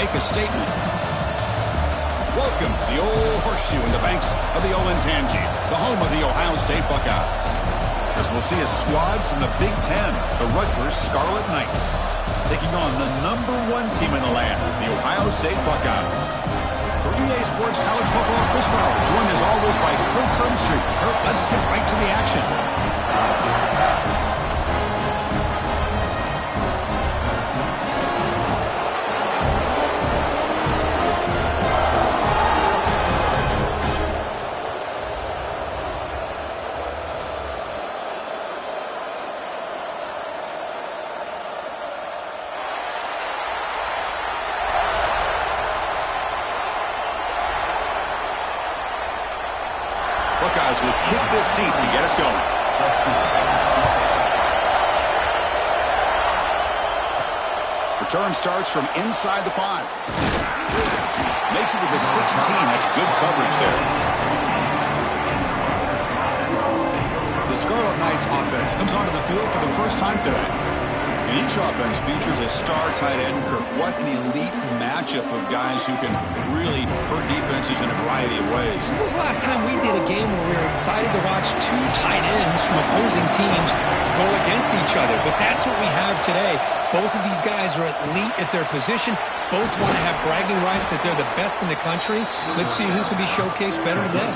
make a statement. Welcome to the old horseshoe in the banks of the Olentangy, the home of the Ohio State Buckeyes. As we'll see a squad from the Big Ten, the Rutgers Scarlet Knights, taking on the #1 team in the land, the Ohio State Buckeyes. For EA Sports College Football, Chris Fowler, joined as always by Kirk Hermstreet. Kirk, let's get right to the action. Buckeyes will kick this deep to get us going. Return starts from inside the 5. Makes it to the 16. That's good coverage there. The Scarlet Knights offense comes onto the field for the first time today. And each offense features a star tight end. Kirk, what an elite matchup of guys who can really hurt defenses in a variety of ways. When was the last time we did a game where we were excited to watch two tight ends from opposing teams go against each other? But that's what we have today. Both of these guys are elite at their position. Both want to have bragging rights that they're the best in the country. Let's see who can be showcased better today.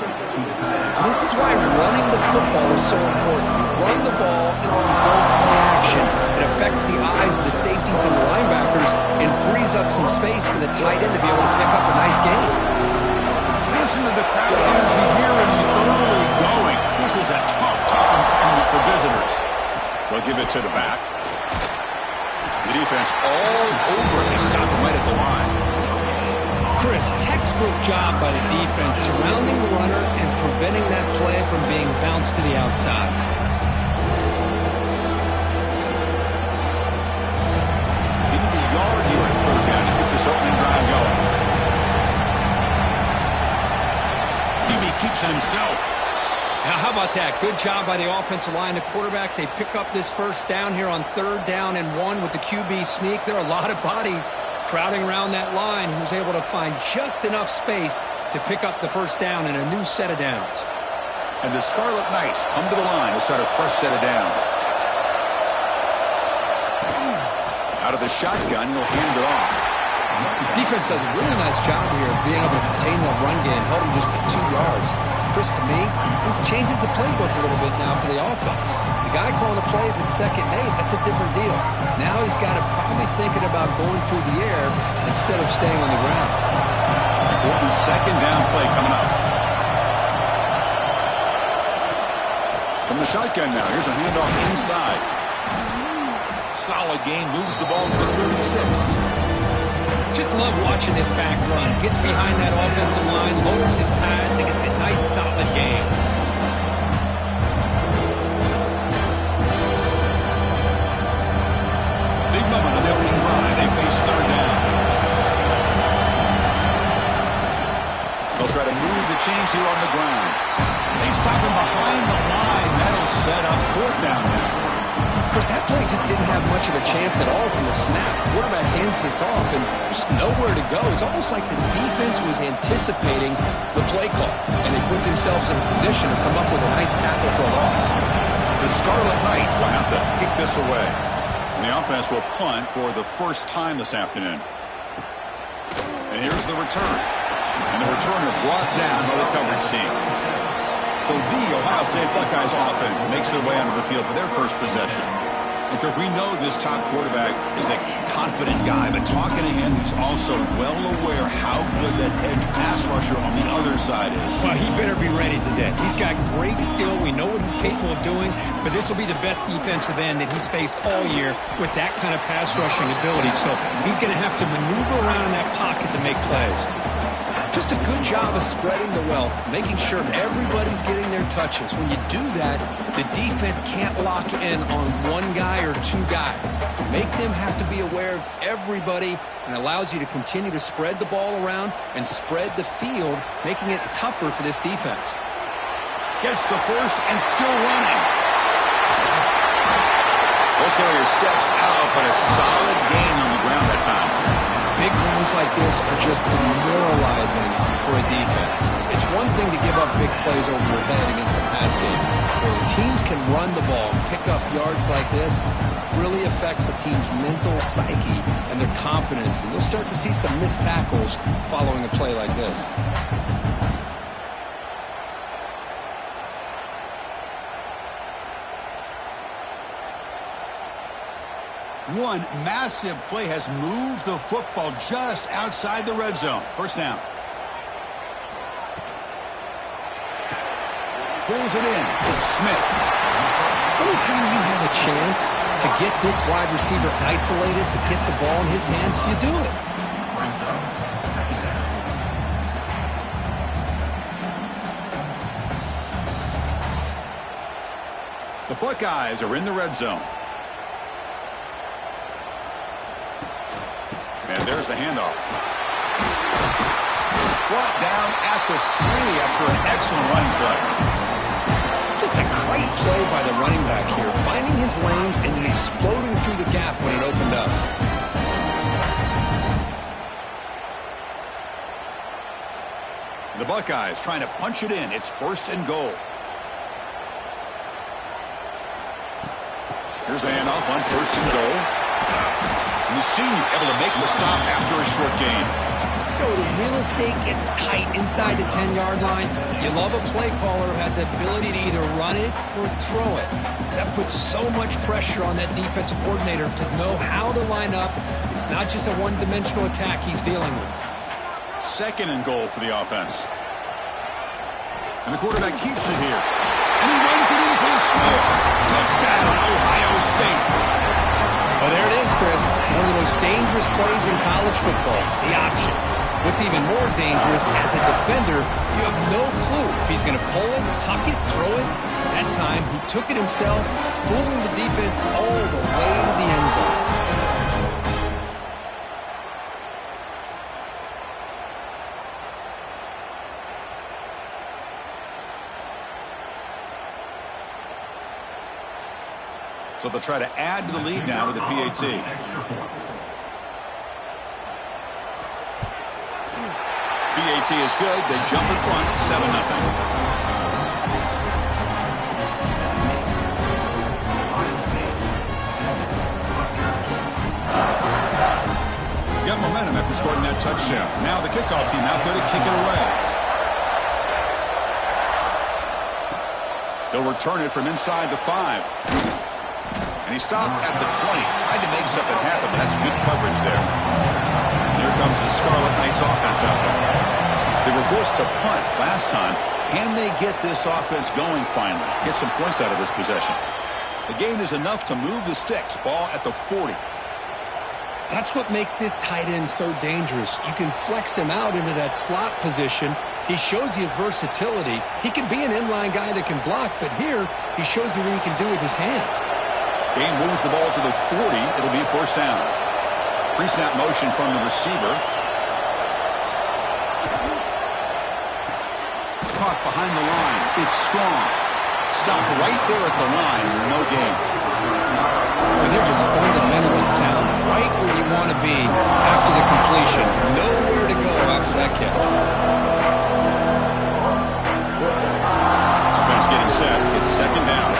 This is why running the football is so important. You run the ball and then you go play action. It affects the eyes of the safeties and the linebackers and frees up some space for the tight end to be able to pick up a nice game. Listen to the crowd energy here in the early going. This is a tough environment for visitors. They'll give it to the back. The defense all over it. They stop him right at the line. Chris, textbook job by the defense surrounding the runner and preventing that play from being bounced to the outside. He need a yard here in 3rd down to keep this opening drive going. QB keeps it himself. Now, how about that? Good job by the offensive line. The quarterback, they pick up this first down here on 3rd down and 1 with the QB sneak. There are a lot of bodies crowding around that line. He was able to find just enough space to pick up the first down and a new set of downs. And the Scarlet Knights come to the line to start a fresh set of downs. Out of the shotgun, he'll hand it off. Defense does a really nice job here of being able to contain that run game, held him just to 2 yards. Chris, to me, this changes the playbook a little bit now for the offense. The guy calling the plays at 2nd and 8, that's a different deal. Now he's got to probably thinking about going through the air instead of staying on the ground. Important 2nd down play coming up. From the shotgun now, here's a handoff inside. Solid gain, moves the ball to the 36. Just love watching this back run. Gets behind that offensive line, lowers his pads, and gets a nice, solid game. Big moment on the opening drive. They face 3rd down. They'll try to move the chains here on the ground. They stop him behind the line. That'll set up 4th down now. Chris, that play just didn't have much of a chance at all from the snap. Quarterback hands this off, and there's nowhere to go. It's almost like the defense was anticipating the play call, and they put themselves in a position to come up with a nice tackle for a loss. The Scarlet Knights will have to kick this away. And the offense will punt for the first time this afternoon. And here's the return. And the returner brought down by the coverage team. So the Ohio State Buckeyes offense makes their way onto the field for their first possession. And Kirk, we know this top quarterback is a confident guy, but talking to him, he's also well aware how good that edge pass rusher on the other side is. Well, he better be ready today. He's got great skill. We know what he's capable of doing, but this will be the best defensive end that he's faced all year with that kind of pass rushing ability. So he's going to have to maneuver around in that pocket to make plays. Just a good job of spreading the wealth, making sure everybody's getting their touches. When you do that, the defense can't lock in on one guy or 2 guys. Make them have to be aware of everybody, and allows you to continue to spread the ball around and spread the field, making it tougher for this defense. Gets the first and still running. Ball carrier steps out, but a solid gain on the ground that time. Big runs Plays like this are just demoralizing for a defense. It's one thing to give up big plays over your head against the pass game. But when teams can run the ball and pick up yards like this, it really affects a team's mental psyche and their confidence. And you'll start to see some missed tackles following a play like this. One massive play has moved the football just outside the red zone. First down. Pulls it in. It's Smith. Anytime you have a chance to get this wide receiver isolated, to get the ball in his hands, you do it. The Buckeyes are in the red zone. And there's the handoff. Brought down at the 3 after an excellent running play. Just a great play by the running back here, finding his lanes and then exploding through the gap when it opened up. The Buckeyes trying to punch it in. It's first and goal. Here's the handoff on first and goal. And the senior able to make the stop after a short gain. You know, the real estate gets tight inside the 10-yard line. You love a play caller who has the ability to either run it or throw it. That puts so much pressure on that defensive coordinator to know how to line up. It's not just a one-dimensional attack he's dealing with. Second and goal for the offense. And the quarterback keeps it here. And he runs it in for the score. Touchdown, Ohio State. Well, there it is, Chris. One of the most dangerous plays in college football, the option. What's even more dangerous, as a defender, you have no clue if he's going to pull it, tuck it, throw it. That time, he took it himself, fooling the defense all the way to the end zone. So they'll try to add to the lead now with the PAT. PAT is good. They jump in front, 7-0. Got momentum after scoring that touchdown. Now the kickoff team out there to kick it away. They'll return it from inside the 5. And he stopped at the 20. Tried to make something happen, but that's good coverage there. And here comes the Scarlet Knights offense out there. They were forced to punt last time. Can they get this offense going finally? Get some points out of this possession. The gain is enough to move the sticks. Ball at the 40. That's what makes this tight end so dangerous. You can flex him out into that slot position. He shows you his versatility. He can be an inline guy that can block, but here he shows you what he can do with his hands. Game moves the ball to the 40. It'll be first down. Pre-snap motion from the receiver. Caught behind the line. It's strong. Stopped right there at the line. No gain. Well, they're just fundamentally sound. Right where you want to be after the completion. Nowhere to go after that catch. Offense getting set. It's second down.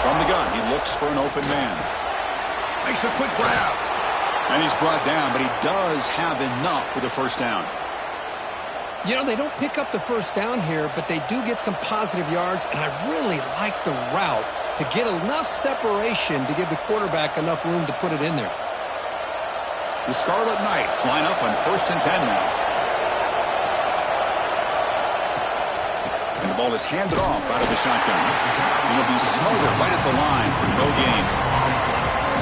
From the gun, he looks for an open man. Makes a quick grab. And he's brought down, but he does have enough for the first down. You know, they don't pick up the first down here, but they do get some positive yards, and I really like the route to get enough separation to give the quarterback enough room to put it in there. The Scarlet Knights line up on first and 10 now. And the ball is handed off out of the shotgun. And it'll be smothered right at the line for no gain.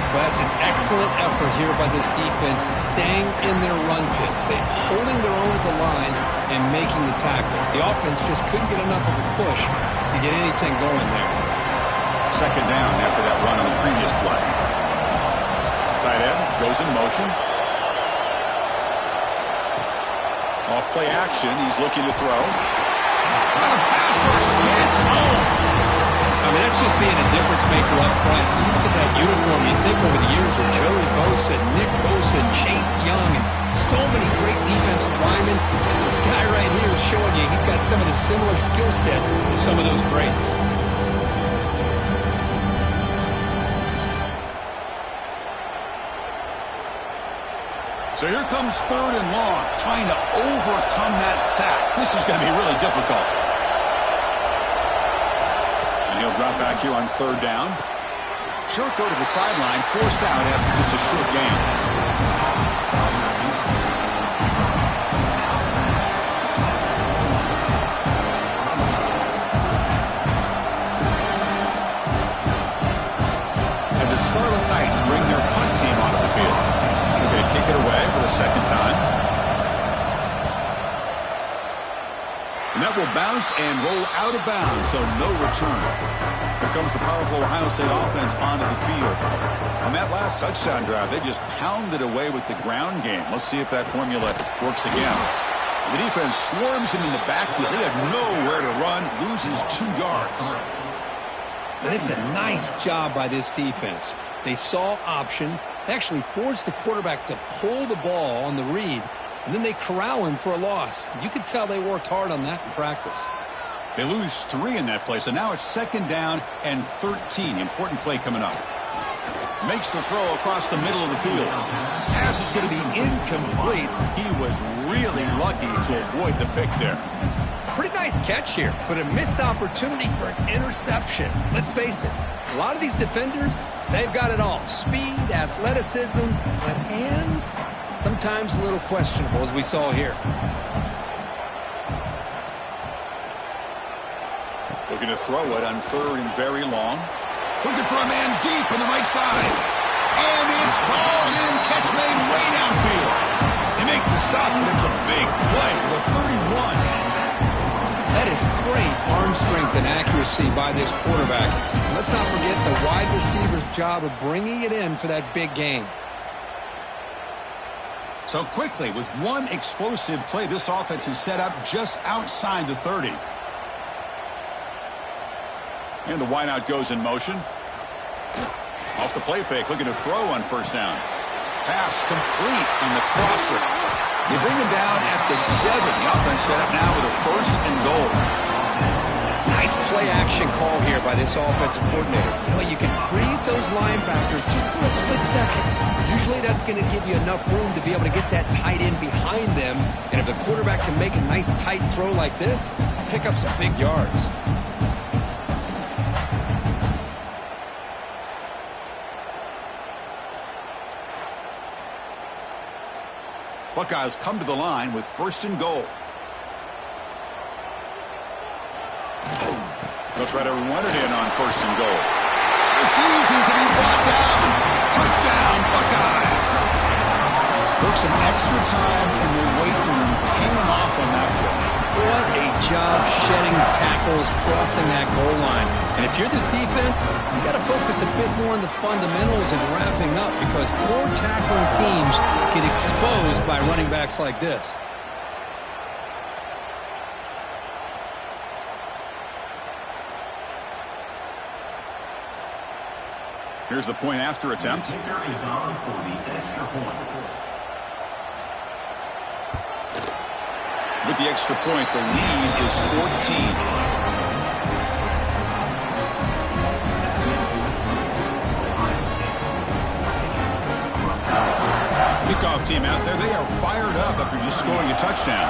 Well, that's an excellent effort here by this defense, staying in their run fits. They're holding their own at the line and making the tackle. The offense just couldn't get enough of a push to get anything going there. Second down after that run on the previous play. Tight end goes in motion. Off play action. He's looking to throw. Pass rush. It's home. I mean, that's just being a difference maker up front. You look at that uniform, you think over the years with Joey Bosa, Nick Bosa, and Chase Young, and so many great defensive linemen. And this guy right here is showing you he's got some of the similar skill set with some of those greats. So here comes 3rd and long, trying to overcome that sack. This is going to be really difficult. And he'll drop back here on 3rd down. Short throw to the sideline, forced out after just a short gain. And the Scarlet Knights bring their punt team onto the field. They're going to kick it away for the 2nd time. And that will bounce and roll out of bounds, so no return. Here comes the powerful Ohio State offense onto the field. On that last touchdown drive, they just pounded away with the ground game. Let's see if that formula works again. The defense swarms him in the backfield. They had nowhere to run, loses 2 yards. And it's a nice job by this defense. They saw option. They actually forced the quarterback to pull the ball on the read, and then they corral him for a loss. You could tell they worked hard on that in practice. They lose 3 in that play, so now it's 2nd down and 13. Important play coming up. Makes the throw across the middle of the field. Pass is going to be incomplete. He was really lucky to avoid the pick there. Pretty nice catch here, but a missed opportunity for an interception. Let's face it, a lot of these defenders, they've got it all. Speed, athleticism, but hands, sometimes a little questionable, as we saw here. Looking to throw it on 3rd and very long. Looking for a man deep on the right side. And it's hauled in. Catch made way downfield. They make the stop, and it's a big play for the 31. That is great arm strength and accuracy by this quarterback. Let's not forget the wide receiver's job of bringing it in for that big gain. So quickly, with one explosive play, this offense is set up just outside the 30. And the wideout goes in motion. Off the play fake, looking to throw on 1st down. Pass complete on the crosser. They bring him down at the 7. The offense set up now with a 1st and goal. Nice play action call here by this offensive coordinator. You know, you can freeze those linebackers just for a split second. Usually that's going to give you enough room to be able to get that tight end behind them. And if the quarterback can make a nice tight throw like this, pick up some big yards. Buckeyes come to the line with 1st and goal. They'll try to run it in on 1st and goal. Refusing to be brought down. Touchdown, Buckeyes. Took some extra time in the weight room, paying off on that play. What a job shedding tackles, crossing that goal line. And if you're this defense, you've got to focus a bit more on the fundamentals and wrapping up, because poor tackling teams get exposed by running backs like this. Here's the point after attempt. With the extra point, the lead is 14. Kickoff team out there, they are fired up after just scoring a touchdown.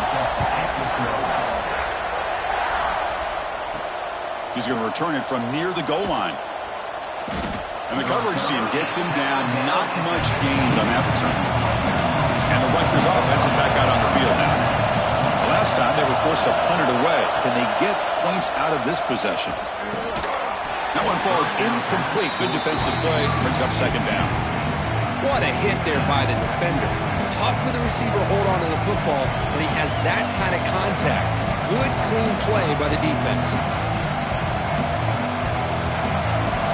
He's going to return it from near the goal line. And the coverage team gets him down. Not much gained on that return. And the Rutgers offense is back out on the field now. Last time they were forced to punt it away. Can they get points out of this possession? That one falls incomplete. Good defensive play. Brings up 2nd down. What a hit there by the defender. Tough for the receiver to hold on to the football, but he has that kind of contact. Good, clean play by the defense.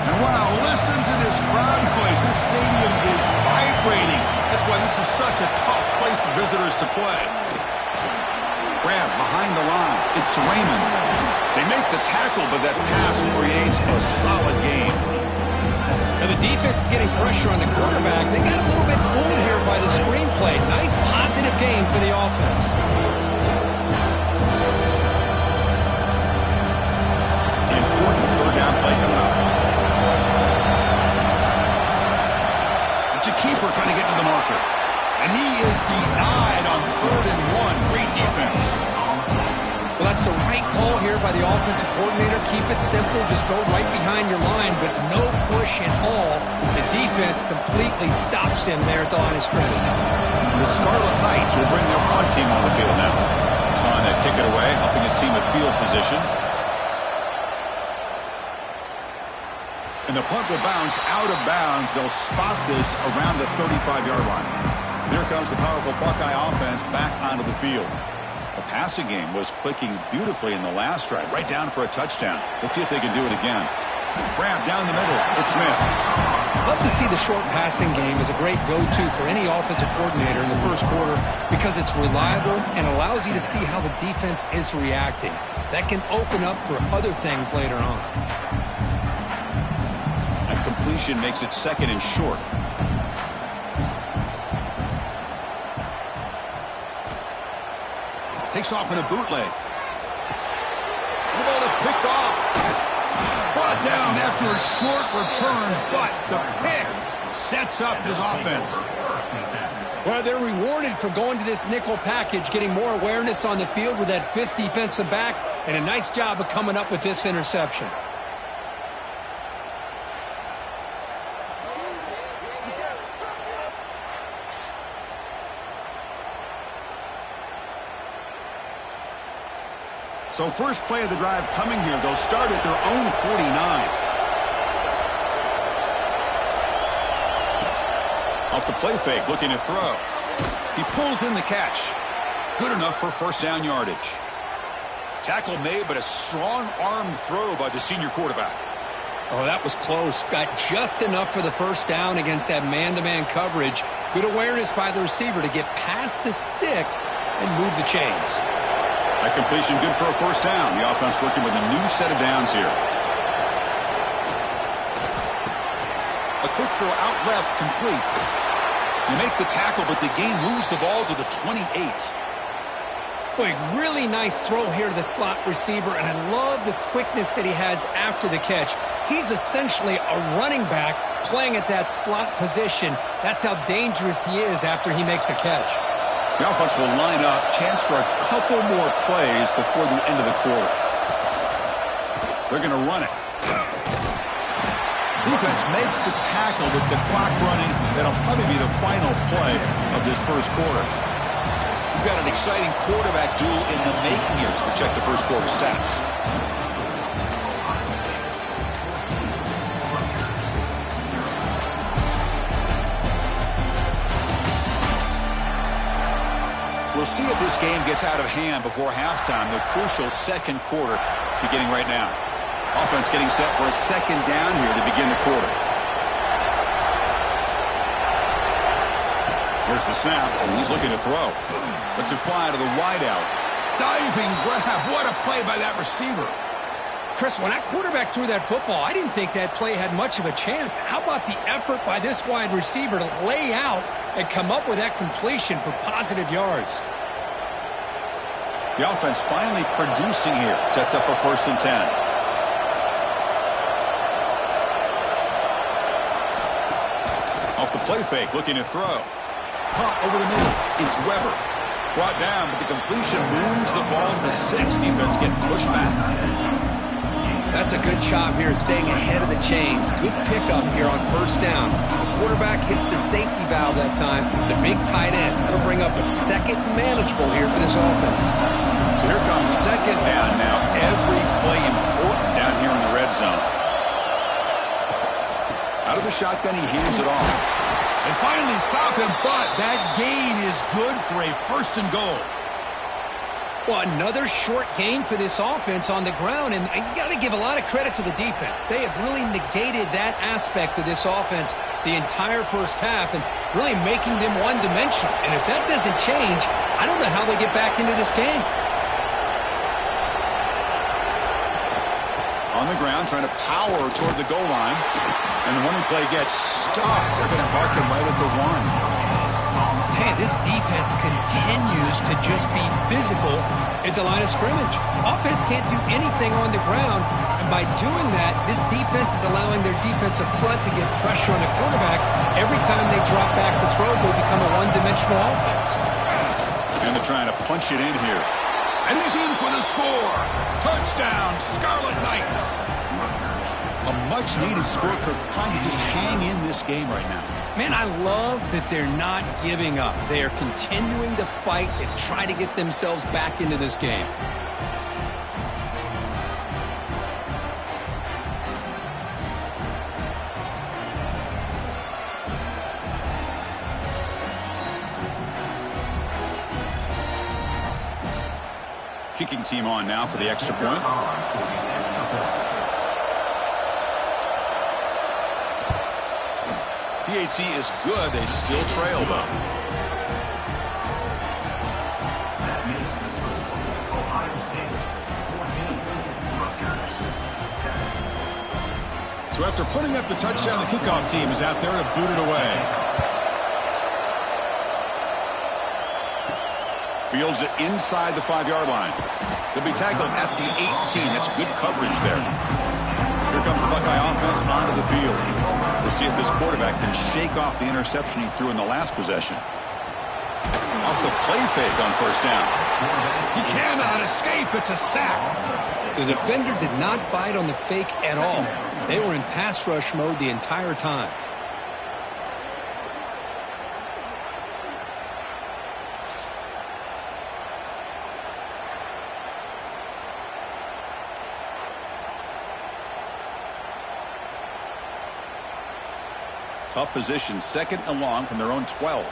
And wow, listen to this crowd noise. This stadium is vibrating. That's why this is such a tough place for visitors to play. Grab behind the line. It's Raymond. They make the tackle, but that pass creates a solid gain. Now the defense is getting pressure on the quarterback. They got a little bit fooled here by the screenplay. Nice positive gain for the offense. Important third down play coming up. It's a keeper trying to get to the marker. And he is denied on 3rd and 1. Great defense. Well, that's the right call here by the offensive coordinator. Keep it simple. Just go right behind your line, but no push at all. The defense completely stops him there at the line of scrimmage. The Scarlet Knights will bring their punt team on the field now. Trying to kick it away, helping his team with field position. And the punt will bounce out of bounds. They'll spot this around the 35-yard line. Here comes the powerful Buckeye offense back onto the field. The passing game was clicking beautifully in the last drive, right down for a touchdown. Let's see if they can do it again. Grab down the middle. It's Smith. Love to see the short passing game as a great go-to for any offensive coordinator in the first quarter because it's reliable and allows you to see how the defense is reacting. That can open up for other things later on. A completion makes it 2nd and short. Takes off in a bootleg. The ball is picked off. Brought down after a short return, but the pick sets up his offense. Well, they're rewarded for going to this nickel package, getting more awareness on the field with that 5th defensive back, and a nice job of coming up with this interception. So first play of the drive coming here. They'll start at their own 49. Off the play fake, looking to throw. He pulls in the catch. Good enough for 1st down yardage. Tackle made, but a strong arm throw by the senior quarterback. Oh, that was close. Got just enough for the 1st down against that man-to-man coverage. Good awareness by the receiver to get past the sticks and move the chains. That completion good for a 1st down. The offense working with a new set of downs here. A quick throw out left, complete. You make the tackle, but the game moves the ball to the 28. Boy, really nice throw here to the slot receiver, and I love the quickness that he has after the catch. He's essentially a running back playing at that slot position. That's how dangerous he is after he makes a catch. The offense will line up, chance for a couple more plays before the end of the quarter. They're going to run it. Defense makes the tackle with the clock running. That'll probably be the final play of this first quarter. We've got an exciting quarterback duel in the making here as we check the first quarter stats. We'll see if this game gets out of hand before halftime. The crucial 2nd quarter beginning right now. Offense getting set for a 2nd down here to begin the quarter. Here's the snap, and he's looking to throw. Lets it fly to the wideout. Diving grab. What a play by that receiver. Chris, when that quarterback threw that football, I didn't think that play had much of a chance. How about the effort by this wide receiver to lay out and come up with that completion for positive yards? The offense finally producing here. Sets up a 1st and 10. Off the play fake, looking to throw. Caught over the middle. It's Weber. Brought down, but the completion moves the ball to the 6. Defense getting pushed back. That's a good job here, staying ahead of the chains. Good pickup here on 1st down. The quarterback hits the safety valve that time. The big tight end. That'll bring up a 2nd manageable here for this offense. So here comes 2nd down now. Every play important down here in the red zone. Out of the shotgun, he hands it off. They finally stop him, but that gain is good for a 1st and goal. Well, another short game for this offense on the ground, and you got to give a lot of credit to the defense. They have really negated that aspect of this offense the entire first half and really making them one-dimensional. And if that doesn't change, I don't know how they get back into this game. On the ground, trying to power toward the goal line. And the running play gets stopped. They're going to mark him right at the 1. Hey, this defense continues to just be physical at the line of scrimmage. Offense can't do anything on the ground, and by doing that, this defense is allowing their defensive front to get pressure on the quarterback. Every time they drop back to throw, they become a one-dimensional offense. And they're trying to punch it in here. And he's in for the score. Touchdown, Scarlet Knights. A much-needed score, Kirk, trying to just hang in this game right now. Man, I love that they're not giving up. They are continuing to fight and try to get themselves back into this game. Kicking team on now for the extra point. PAT is good. They still trail, though. So after putting up the touchdown, the kickoff team is out there to boot it away. Fields it inside the 5-yard line. They'll be tackled at the 18. That's good coverage there. Here comes the Buckeye offense onto the field. We'll see if this quarterback can shake off the interception he threw in the last possession. Off the play fake on first down. He cannot escape. It's a sack. The defender did not bite on the fake at all. They were in pass rush mode the entire time. Tough position, second and long from their own 12.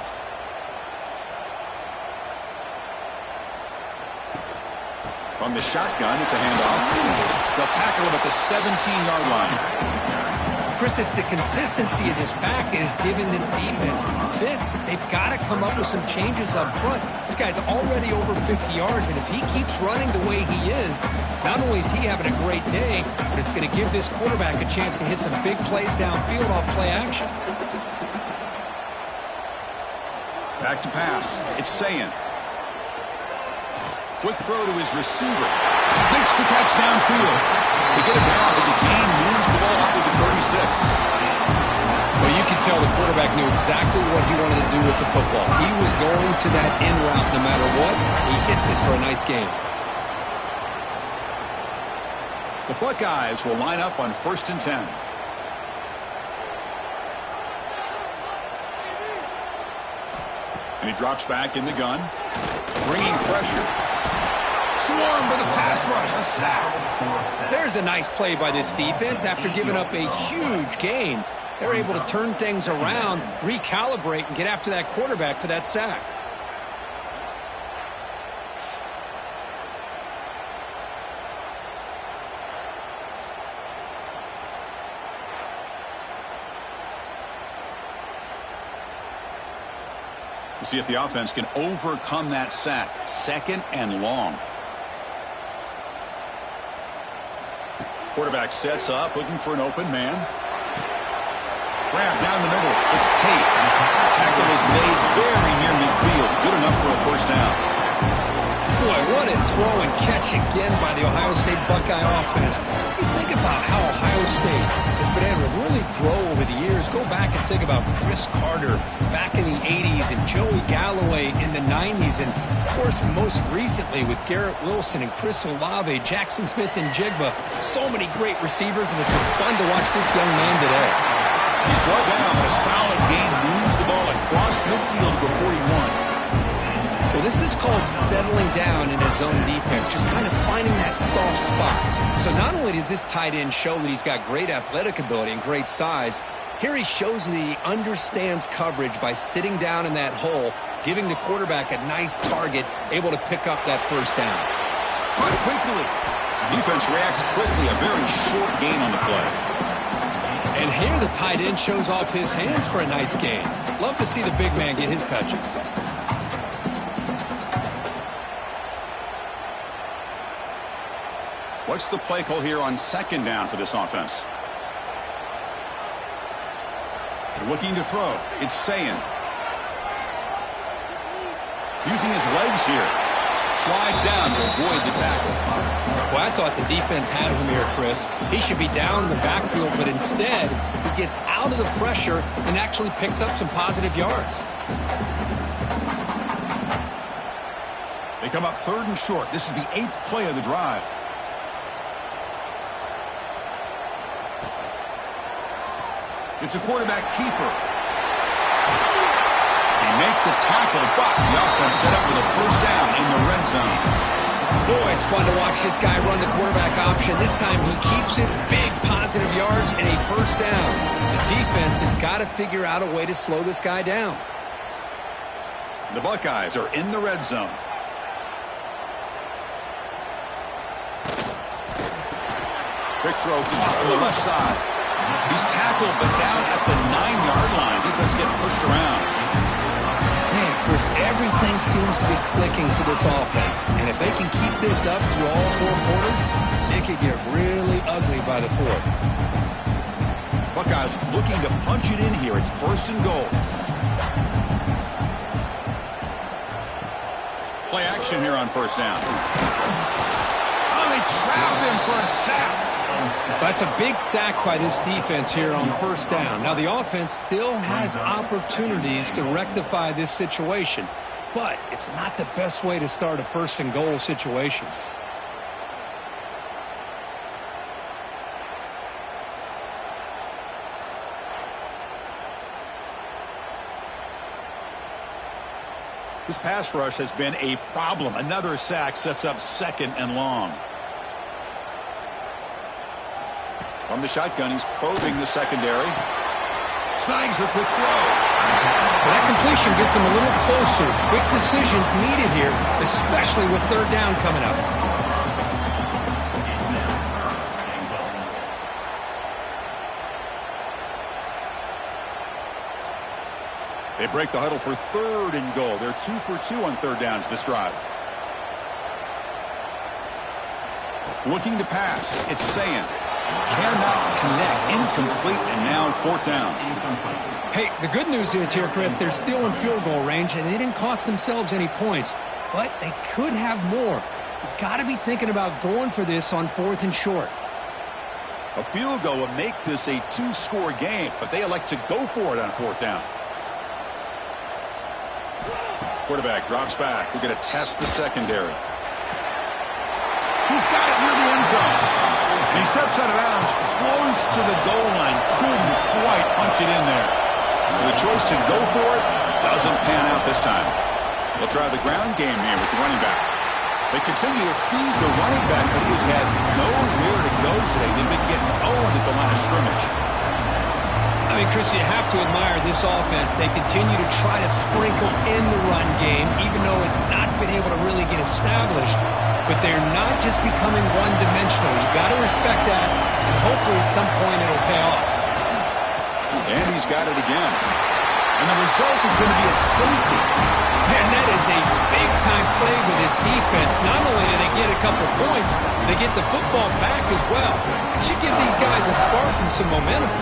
From the shotgun, it's a handoff. They'll tackle him at the 17-yard line. Chris, it's the consistency of this pack is giving this defense fits. They've got to come up with some changes up front. This guy's already over 50 yards, and if he keeps running the way he is, not only is he having a great day, but it's going to give this quarterback a chance to hit some big plays downfield off play action. Back to pass. It's Sayin. Quick throw to his receiver. Makes the catch downfield. They get it down, but the gain moves the ball up to the 36. Well, you can tell the quarterback knew exactly what he wanted to do with the football. He was going to that in route no matter what. He hits it for a nice gain. The Buckeyes will line up on 1st and 10. And he drops back in the gun, bringing pressure. Swarm for the pass rush, a sack. There's a nice play by this defense. After giving up a huge gain, they're able to turn things around, recalibrate, and get after that quarterback for that sack. We'll see if the offense can overcome that sack. 2nd and long. Quarterback sets up, looking for an open man. Grab down the middle. It's Tate. Tackle is made very near midfield. Good enough for a first down. Boy, what a throw and catch again by the Ohio State Buckeye offense. You think about how Ohio State has been able to really grow over the years. Go back and think about Chris Carter back in the 80s and Joey Galloway in the 90s. And, of course, most recently with Garrett Wilson and Chris Olave, Jackson Smith and Jigba. So many great receivers, and it's been fun to watch this young man today. He's brought down, but a solid gain moves the ball across midfield to the 41. Well, this is called settling down in his own defense, just kind of finding that soft spot. So not only does this tight end show that he's got great athletic ability and great size, here he shows that he understands coverage by sitting down in that hole, giving the quarterback a nice target, able to pick up that first down. Cut quickly. Defense reacts quickly, a very short gain on the play. And here the tight end shows off his hands for a nice gain. Love to see the big man get his touches. What's the play call here on second down for this offense? They're looking to throw. It's Sayin. Using his legs here. Slides down to avoid the tackle. Well, I thought the defense had him here, Chris. He should be down in the backfield, but instead he gets out of the pressure and actually picks up some positive yards. They come up 3rd and short. This is the 8th play of the drive. It's a quarterback keeper. They make the tackle, but the offense set up with a first down in the red zone. Boy, it's fun to watch this guy run the quarterback option. This time he keeps it, big positive yards, and a first down. The defense has got to figure out a way to slow this guy down. The Buckeyes are in the red zone. Quick throw caught on the left side. He's tackled, but down at the 9-yard line. Defense getting pushed around. Man, Chris, everything seems to be clicking for this offense. And if they can keep this up through all 4 quarters, it could get really ugly by the 4th. Buckeyes looking to punch it in here. It's 1st and goal. Play action here on first down. Oh, they trap him for a sack. That's a big sack by this defense here on first down. Now, the offense still has opportunities to rectify this situation, but it's not the best way to start a 1st and goal situation. This pass rush has been a problem. Another sack sets up 2nd and long. From the shotgun, he's probing the secondary. Snags the quick throw. That completion gets him a little closer. Quick decisions needed here, especially with 3rd down coming up. They break the huddle for 3rd and goal. They're 2 for 2 on 3rd downs this drive. Looking to pass. It's Sayin. Cannot connect. Incomplete, and now 4th down. Hey, the good news is here, Chris, they're still in field goal range, and they didn't cost themselves any points, but they could have more. You got to be thinking about going for this on 4th and short. A field goal would make this a 2-score game, but they elect to go for it on 4th down. Quarterback drops back. We're going to test the secondary. He's got it near the end zone. And he steps out of bounds close to the goal line. Couldn't quite punch it in there. So the choice to go for it doesn't pan out this time. They'll try the ground game here with the running back. They continue to feed the running back, but he has had nowhere to go today. They've been getting owned at the line of scrimmage. I mean, Chris, you have to admire this offense. They continue to try to sprinkle in the run game, even though it's not been able to really get established. But they're not just becoming one-dimensional. You've got to respect that, and hopefully at some point it'll pay off. And he's got it again. And the result is going to be a safety. Man, that is a big-time play with this defense. Not only do they get a couple points, they get the football back as well. It should give these guys a spark and some momentum.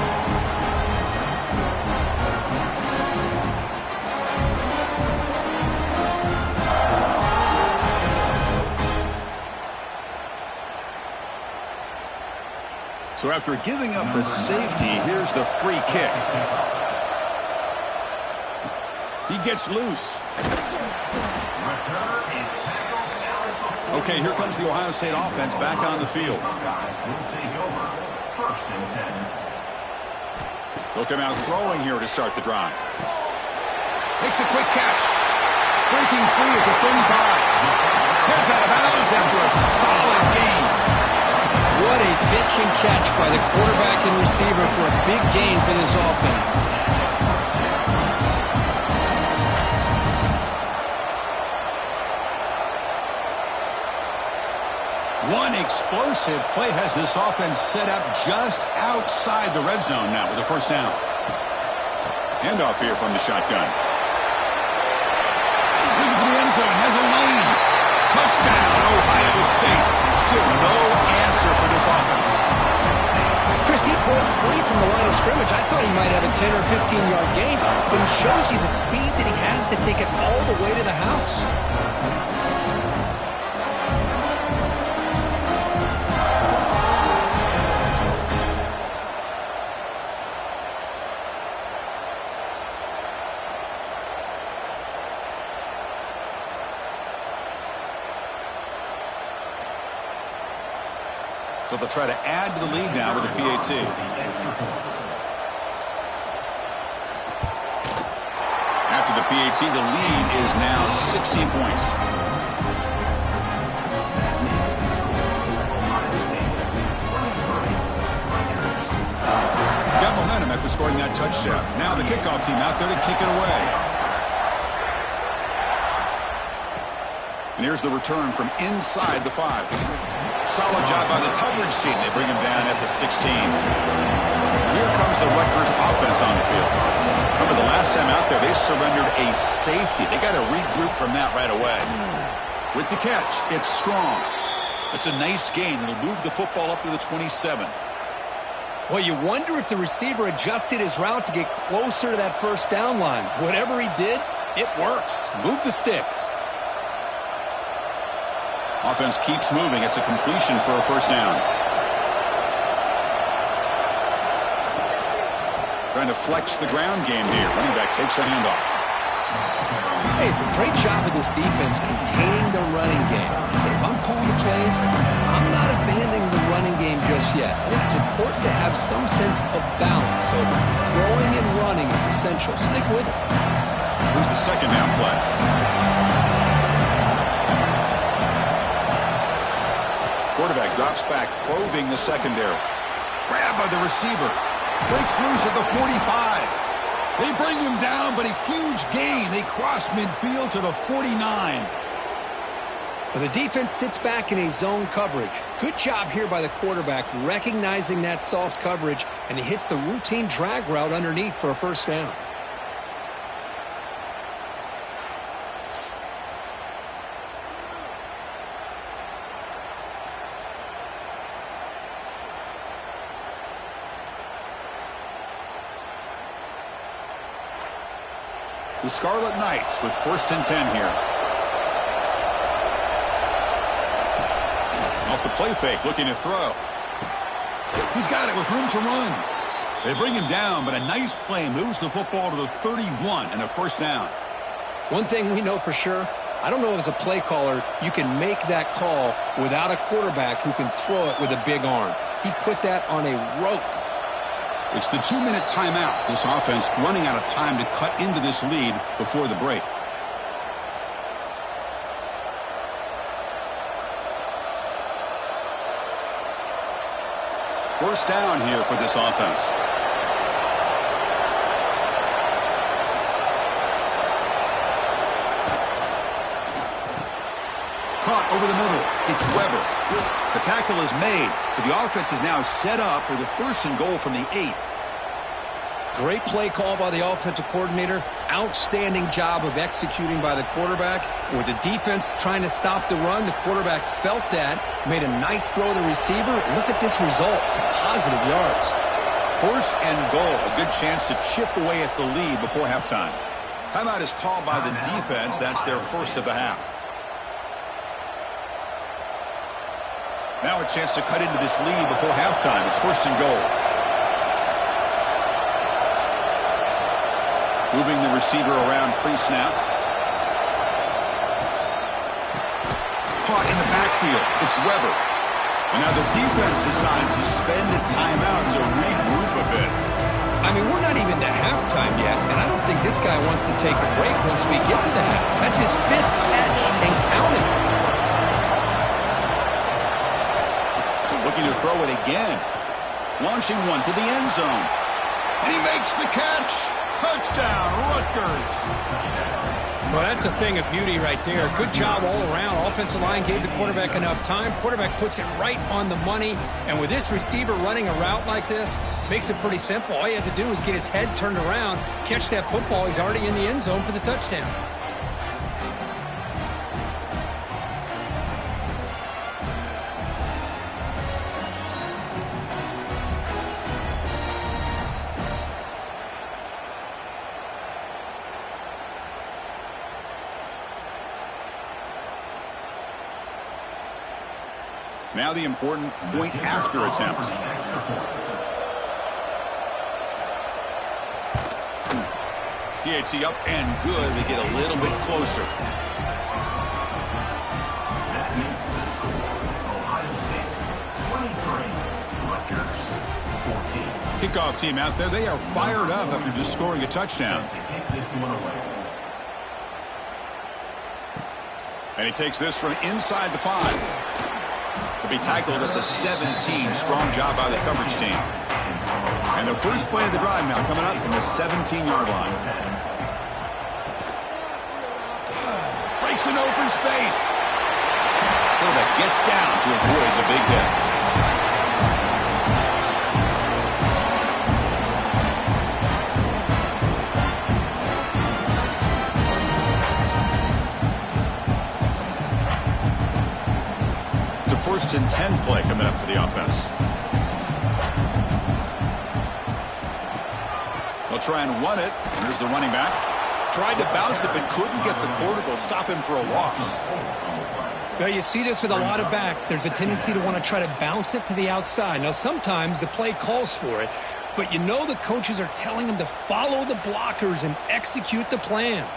So after giving up the safety, here's the free kick. He gets loose. Okay, here comes the Ohio State offense back on the field. They'll come out throwing here to start the drive. Makes a quick catch. Breaking free at the 35. Heads out of bounds after a solid gain. What a pitch and catch by the quarterback and receiver for a big gain for this offense. One explosive play has this offense set up just outside the red zone now with a first down. Handoff here from the shotgun. Looking for the end zone, has a lane. Touchdown, Ohio State. Still no answer this offense. Chris, he broke free from the line of scrimmage. I thought he might have a 10 or 15-yard gain, but he shows you the speed that he has to take it all the way to the house. So they'll try to add to the lead now with a PAT. After the PAT, the lead is now 16 points. Got momentum after scoring that touchdown. Now the kickoff team out there to kick it away. And here's the return from inside the 5. Solid job by the coverage team. They bring him down at the 16. And here comes the Rutgers offense on the field. Remember, the last time out there, they surrendered a safety. They got to regroup from that right away. With the catch, it's strong. It's a nice gain. It'll move the football up to the 27. Well, you wonder if the receiver adjusted his route to get closer to that first down line. Whatever he did, it works. Move the sticks. Offense keeps moving. It's a completion for a first down. Trying to flex the ground game here. Running back takes a handoff. Hey, it's a great job of this defense containing the running game. But if I'm calling the plays, I'm not abandoning the running game just yet. I think it's important to have some sense of balance. So throwing and running is essential. Stick with it. Here's the second down play. Quarterback drops back, probing the secondary. Grab by the receiver. Breaks loose at the 45. They bring him down, but a huge gain. They cross midfield to the 49. Well, the defense sits back in a zone coverage. Good job here by the quarterback recognizing that soft coverage, and he hits the routine drag route underneath for a first down. The Scarlet Knights with 1st and 10 here. Off the play fake, looking to throw. He's got it with room to run. They bring him down, but a nice play moves the football to the 31 and a first down. One thing we know for sure, I don't know if as a play caller you can make that call without a quarterback who can throw it with a big arm. He put that on a rope. It's the 2-minute timeout. This offense running out of time to cut into this lead before the break. First down here for this offense. Caught over the middle. It's Weber. The tackle is made, but the offense is now set up with a 1st and goal from the 8. Great play call by the offensive coordinator. Outstanding job of executing by the quarterback. With the defense trying to stop the run, the quarterback felt that, made a nice throw to the receiver. Look at this result. Some positive yards. 1st and goal. A good chance to chip away at the lead before halftime. Timeout is called by the defense. That's their first of the half. Now a chance to cut into this lead before halftime. It's 1st and goal. Moving the receiver around pre-snap. Caught in the backfield. It's Weber. And now the defense decides to spend a timeout to regroup a bit. I mean, we're not even to halftime yet, and I don't think this guy wants to take a break once we get to the half. That's his 5th catch and counting. Looking to throw it again. Launching one to the end zone. And he makes the catch. Touchdown, Rutgers. Well, that's a thing of beauty right there. Good job all around. Offensive line gave the quarterback enough time. Quarterback puts it right on the money. And with this receiver running a route like this, makes it pretty simple. All you have to do is get his head turned around, catch that football. He's already in the end zone for the touchdown. Now the important point after attempt. PAT up and good. They get a little bit closer. That makes the score Ohio State 23, Rutgers 14. Kickoff team out there. They are fired up after just scoring a touchdown. And he takes this from inside the 5. To be tackled at the 17. Strong job by the coverage team. And the first play of the drive now coming up from the 17-yard line. Breaks an open space. Quarterback gets down to avoid the big hit. First and 10 play coming up for the offense. They'll try and run it. Here's the running back. Tried to bounce it, but couldn't get the quarter to stop him for a loss. Well, you see this with a lot of backs. There's a tendency to want to try to bounce it to the outside. Now, sometimes the play calls for it, but you know the coaches are telling them to follow the blockers and execute the plan.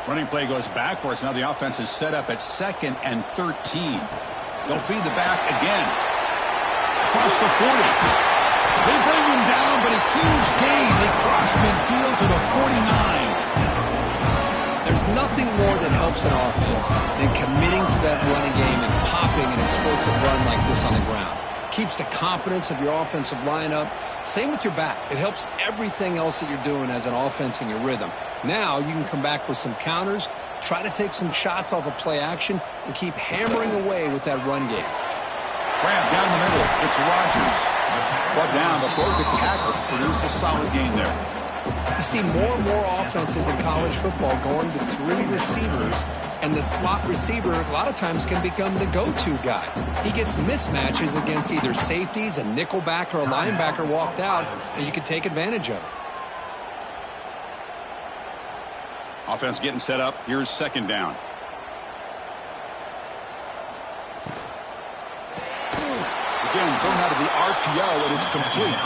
Running play goes backwards. Now the offense is set up at 2nd and 13. They'll feed the back again. Across the 40. They bring him down, but a huge gain. They cross midfield to the 49. There's nothing more that helps an offense than committing to that running game and popping an explosive run like this on the ground. Keeps the confidence of your offensive lineup. Same with your back. It helps everything else that you're doing as an offense in your rhythm. Now you can come back with some counters, try to take some shots off of play action, and keep hammering away with that run game. Grab down the middle. It's Rutgers. Brought down. The broken tackle produced a solid gain there. You see more and more offenses in college football going to 3 receivers, and the slot receiver a lot of times can become the go-to guy. He gets mismatches against either safeties, a nickelback, or a linebacker walked out, and you can take advantage of it. Offense getting set up. Here's 2nd down. Again, thrown out of the RPO, and it's complete.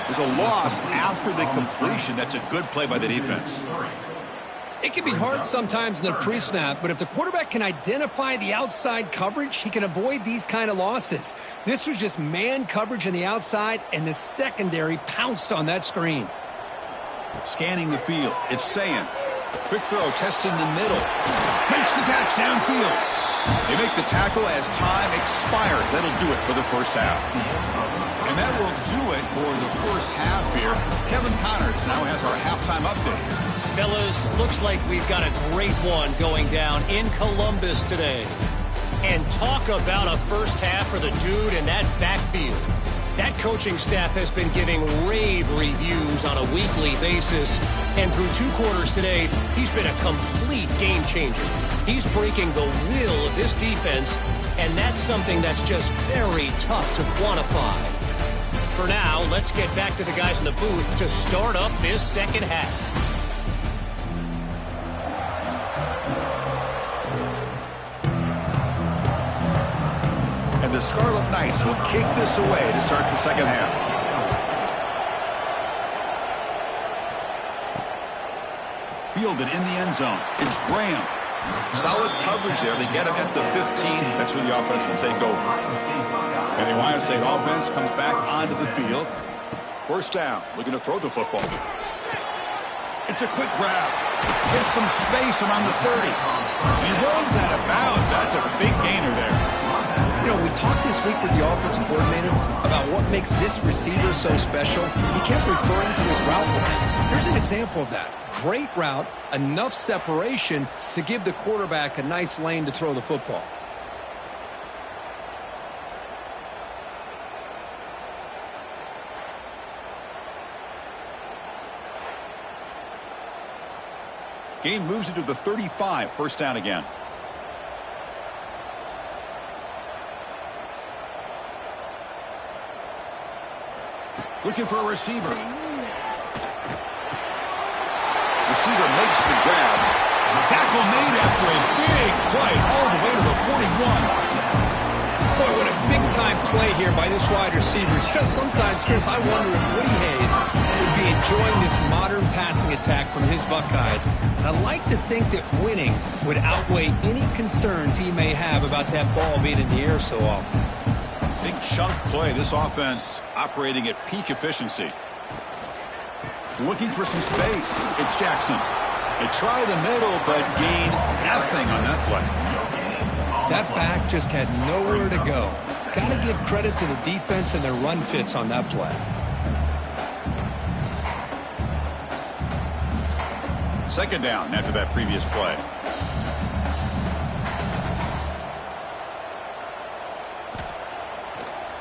There's a loss after the completion. That's a good play by the defense. It can be hard sometimes in the pre-snap, but if the quarterback can identify the outside coverage, he can avoid these kind of losses. This was just man coverage on the outside, and the secondary pounced on that screen. Scanning the field. It's Sayin. Quick throw, testing the middle. Makes the catch downfield. They make the tackle as time expires. That'll do it for the first half. And that will do it for the first half here. Kevin Connors now has our halftime update. Fellas, looks like we've got a great one going down in Columbus today. And talk about a first half for the dude in that backfield. That coaching staff has been giving rave reviews on a weekly basis. And through 2 quarters today, he's been a complete game changer. He's breaking the will of this defense, and that's something that's just very tough to quantify. For now, let's get back to the guys in the booth to start up this second half. And the Scarlet Knights will kick this away to start the second half. Fielded in the end zone. It's Graham. Solid coverage there. They get him at the 15. That's where the offense will take over. And the Ohio State offense comes back onto the field. First down. Looking to throw the football. It's a quick grab. Gets some space around the 30. And he runs out of bounds. That's a big gainer there. You know, we talked this week with the offensive coordinator about what makes this receiver so special. He kept referring to his route running. Here's an example of that. Great route, enough separation to give the quarterback a nice lane to throw the football. Gain moves into the 35. First down again. Looking for a receiver. Receiver makes the grab. Tackle made after a big play all the way to the 41. Boy, what a Big-time play here by this wide receiver. Sometimes, Chris, I wonder if Woody Hayes would be enjoying this modern passing attack from his Buckeyes. And I like to think that winning would outweigh any concerns he may have about that ball being in the air so often. Big chunk play. This offense operating at peak efficiency. Looking for some space. It's Jackson. They try the middle, but gain nothing on that play. That back just had nowhere to go. Got to give credit to the defense and their run fits on that play. Second down after that previous play.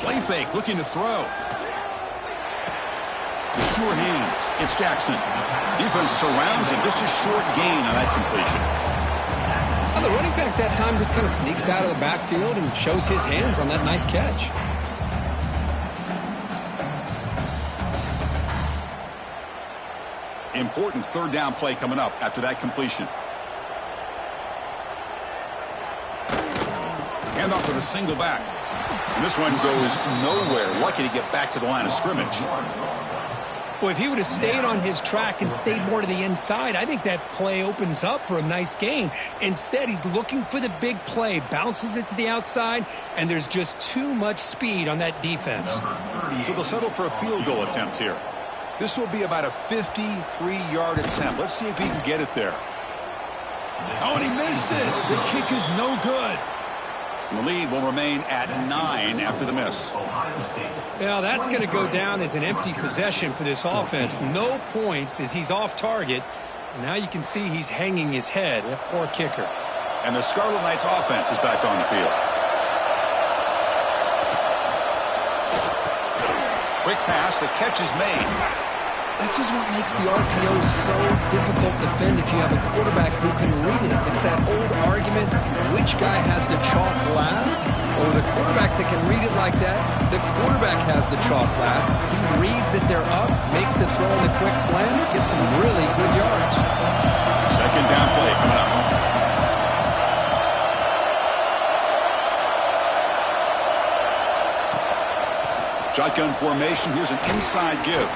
Play fake, looking to throw. The sure hands. It's Jackson. Defense surrounds him. Just a short gain on that completion. Well, the running back that time just kind of sneaks out of the backfield and shows his hands on that nice catch. Important third down play coming up after that completion. Hand off to the single back. And this one goes nowhere. Lucky to get back to the line of scrimmage. Well, if he would have stayed on his track and stayed more to the inside, I think that play opens up for a nice gain. Instead, he's looking for the big play, bounces it to the outside, and there's just too much speed on that defense. So they'll settle for a field goal attempt here. This will be about a 53-yard attempt. Let's see if he can get it there. Oh, and he missed it. The kick is no good. And the lead will remain at 9 after the miss. Now, that's going to go down as an empty possession for this offense. No points as he's off target. And now you can see he's hanging his head. That poor kicker. And the Scarlet Knights offense is back on the field. Quick pass, the catch is made. This is what makes the RPO so difficult to defend if you have a quarterback who can read it. It's that old argument, which guy has the chalk last? Or the quarterback that can read it like that, the quarterback has the chalk last. He reads that they're up, makes the throw in the quick slam, gets some really good yards. Second down play coming up. Shotgun formation. Here's an inside give.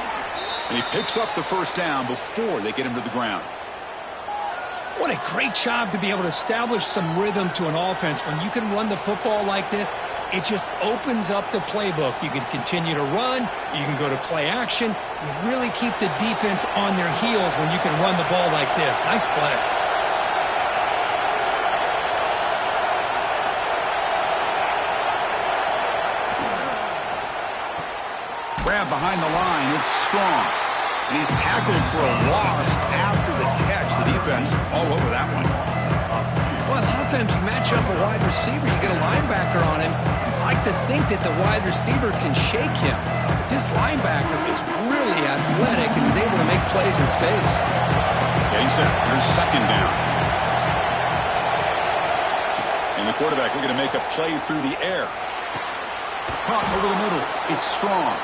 And he picks up the first down before they get him to the ground. What a great job to be able to establish some rhythm to an offense. When you can run the football like this, it just opens up the playbook. You can continue to run. You can go to play action. You really keep the defense on their heels when you can run the ball like this. Nice play. Grab behind the line. It's Strong. And he's tackled for a loss after the catch. The defense all over that one. Well, a lot of times you match up a wide receiver, you get a linebacker on him. You'd like to think that the wide receiver can shake him. But this linebacker is really athletic and is able to make plays in space. Getting set. Here's second down. And the quarterback looking to make a play through the air. Caught over the middle. It's Strong.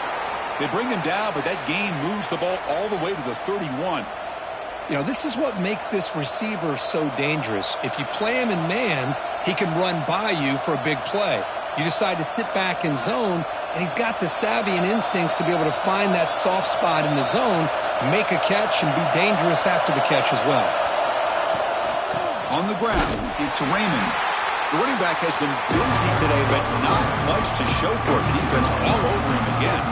They bring him down, but that gain moves the ball all the way to the 31. You know, this is what makes this receiver so dangerous. If you play him in man, he can run by you for a big play. You decide to sit back in zone, and he's got the savvy and instincts to be able to find that soft spot in the zone, make a catch, and be dangerous after the catch as well. On the ground, it's Raymond. The running back has been busy today, but not much to show for it. The defense all over him again.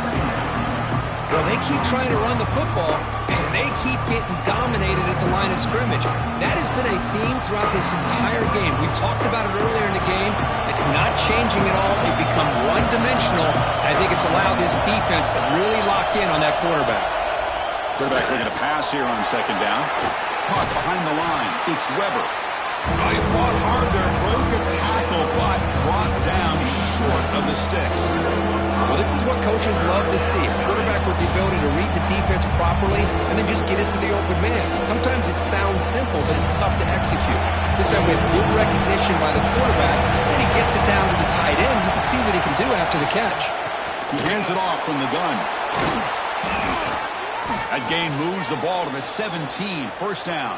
Well, they keep trying to run the football, and they keep getting dominated at the line of scrimmage. That has been a theme throughout this entire game. We've talked about it earlier in the game. It's not changing at all. They've become one-dimensional. I think it's allowed this defense to really lock in on that quarterback. Quarterback looking to pass here on second down. Caught behind the line. It's Weber. Oh, he fought hard there, broke a tackle, but brought down short of the sticks. Well, this is what coaches love to see. A quarterback with the ability to read the defense properly and then just get it to the open man. Sometimes it sounds simple, but it's tough to execute. This time we have good recognition by the quarterback, and he gets it down to the tight end. You can see what he can do after the catch. He hands it off from the gun. That gain moves the ball to the 17, first down.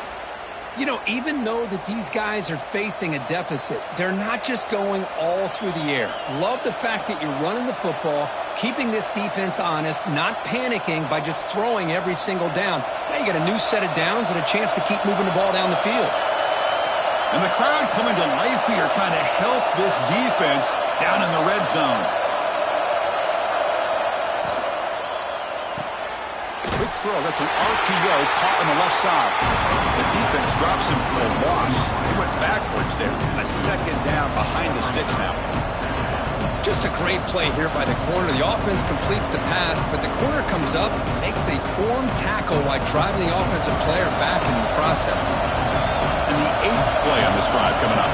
You know, even though that these guys are facing a deficit, they're not just going all through the air. Love the fact that you're running the football, keeping this defense honest, not panicking by just throwing every single down. Now you got a new set of downs and a chance to keep moving the ball down the field. And the crowd coming to life here, trying to help this defense down in the red zone. Quick throw. That's an RPO caught on the left side. The defense drops him for a loss. He went backwards there. A second down behind the sticks now. Just a great play here by the corner. The offense completes the pass, but the corner comes up, makes a form tackle while driving the offensive player back in the process. And the 8th play on this drive coming up.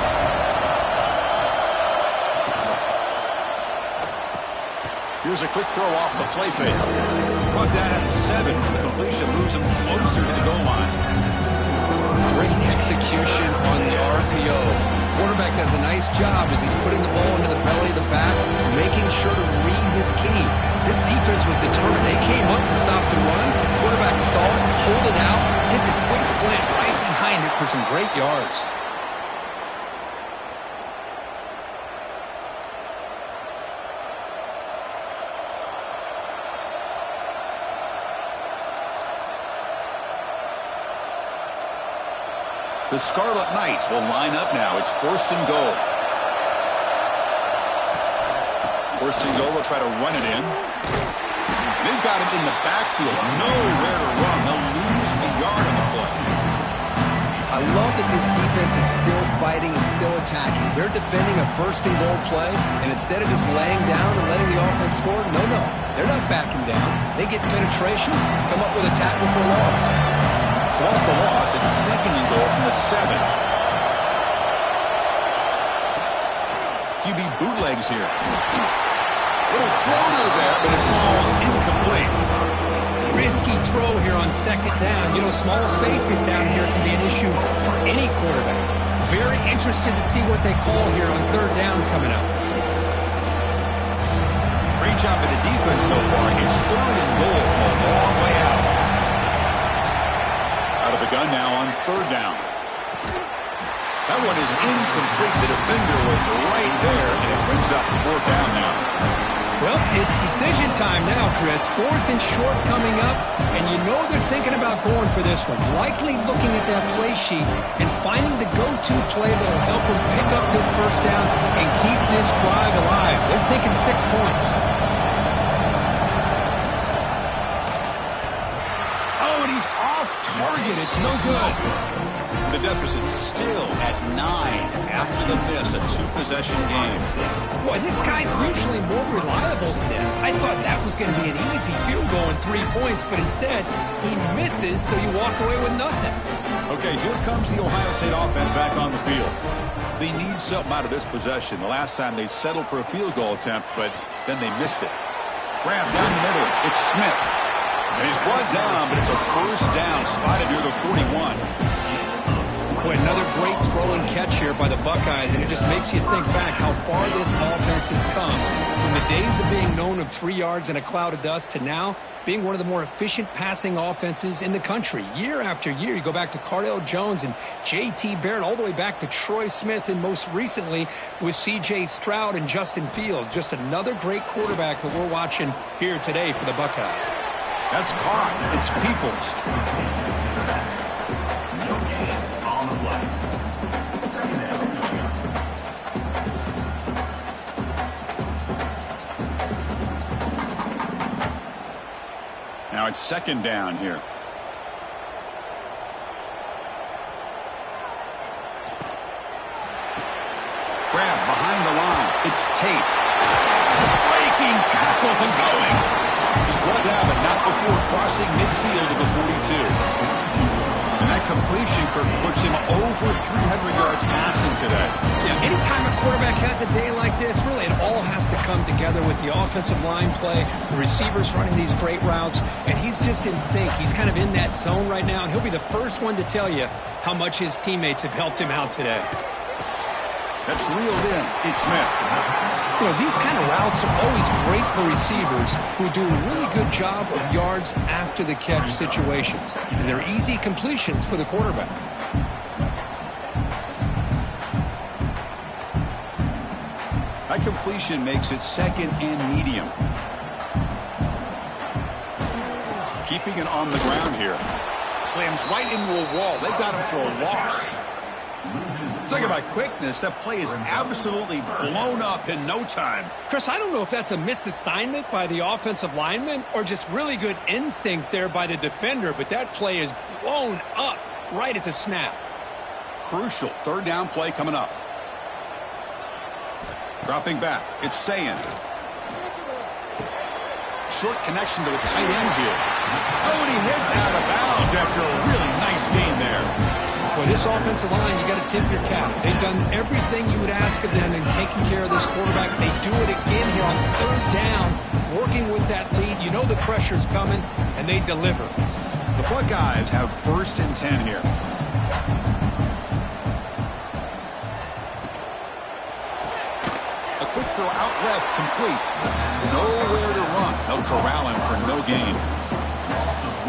Here's a quick throw off the play fake. Brought down at the 7. The completion moves him closer to the goal line. Great execution on the RPO. Quarterback does a nice job as he's putting the ball into the belly of the back, making sure to read his key. This defense was determined. They came up to stop the run. Quarterback saw it, pulled it out, hit the quick slant right behind it for some great yards. The Scarlet Knights will line up now. It's 1st and goal. 1st and goal, they'll try to run it in. They've got him in the backfield. Nowhere to run. They'll lose a yard on the play. I love that this defense is still fighting and still attacking. They're defending a 1st and goal play, and instead of just laying down and letting the offense score, no. They're not backing down. They get penetration, come up with a tackle for a loss. So off the loss, it's 2nd and goal from the 7. QB bootlegs here. Little floater there, but it falls incomplete. Risky throw here on 2nd down. You know, small spaces down here can be an issue for any quarterback. Very interested to see what they call here on 3rd down coming up. Great job by the defense so far. It's 3rd and goal from a long way out. Out of the gun now on 3rd down. That one is incomplete. The defender was right there, and it brings up 4th down now. Well, it's decision time now, Chris. 4th and short coming up, and you know they're thinking about going for this one. Likely looking at that play sheet and finding the go-to play that will help them pick up this 1st down and keep this drive alive. They're thinking 6 points. Oh, and he's off target. It's no good. The deficit's still at 9 after the miss, a 2-possession game. Boy, this guy's usually more reliable than this. I thought that was going to be an easy field goal and 3 points, but instead, he misses, so you walk away with nothing. Okay, here comes the Ohio State offense back on the field. They need something out of this possession. The last time they settled for a field goal attempt, but then they missed it. Grab down the middle. It's Smith. And he's brought down, but it's a 1st down, spotted near the 41. Boy, another great throw and catch here by the Buckeyes, and it just makes you think back how far this offense has come from the days of being known of 3 yards in a cloud of dust to now being one of the more efficient passing offenses in the country. Year after year, you go back to Cardale Jones and J.T. Barrett, all the way back to Troy Smith, and most recently with C.J. Stroud and Justin Fields. Just another great quarterback that we're watching here today for the Buckeyes. That's caught. It's Peoples. Now it's 2nd down here. Grab behind the line. It's Tate. Breaking tackles and going. He's brought down, but not before crossing midfield of the 42. And that completion, Kirk, puts him over 300 yards passing today. Yeah, anytime a quarterback has a day like this, really it all has to come together with the offensive line play, the receivers running these great routes, and he's just in sync. He's kind of in that zone right now, and he'll be the first one to tell you how much his teammates have helped him out today. That's reeled in. It's Smith. You know, these kind of routes are always great for receivers who do a really good job of yards after the catch situations. And they're easy completions for the quarterback. That completion makes it second and medium. Keeping it on the ground here. Slams right into a wall. They've got him for a loss. Talk about quickness. That play is absolutely blown up in no time. Chris, I don't know if that's a misassignment by the offensive lineman or just really good instincts there by the defender, but that play is blown up right at the snap. Crucial third down play coming up. Dropping back. It's Sayin. Short connection to the tight end here. Oh, and he hits out of bounds after a really nice game there. Well, this offensive line, you got to tip your cap. They've done everything you would ask of them in taking care of this quarterback. They do it again here on third down, working with that lead. You know the pressure's coming, and they deliver. The Buckeyes have 1st and 10 here. A quick throw out left, complete. Nowhere to run. They'll corral him for no gain.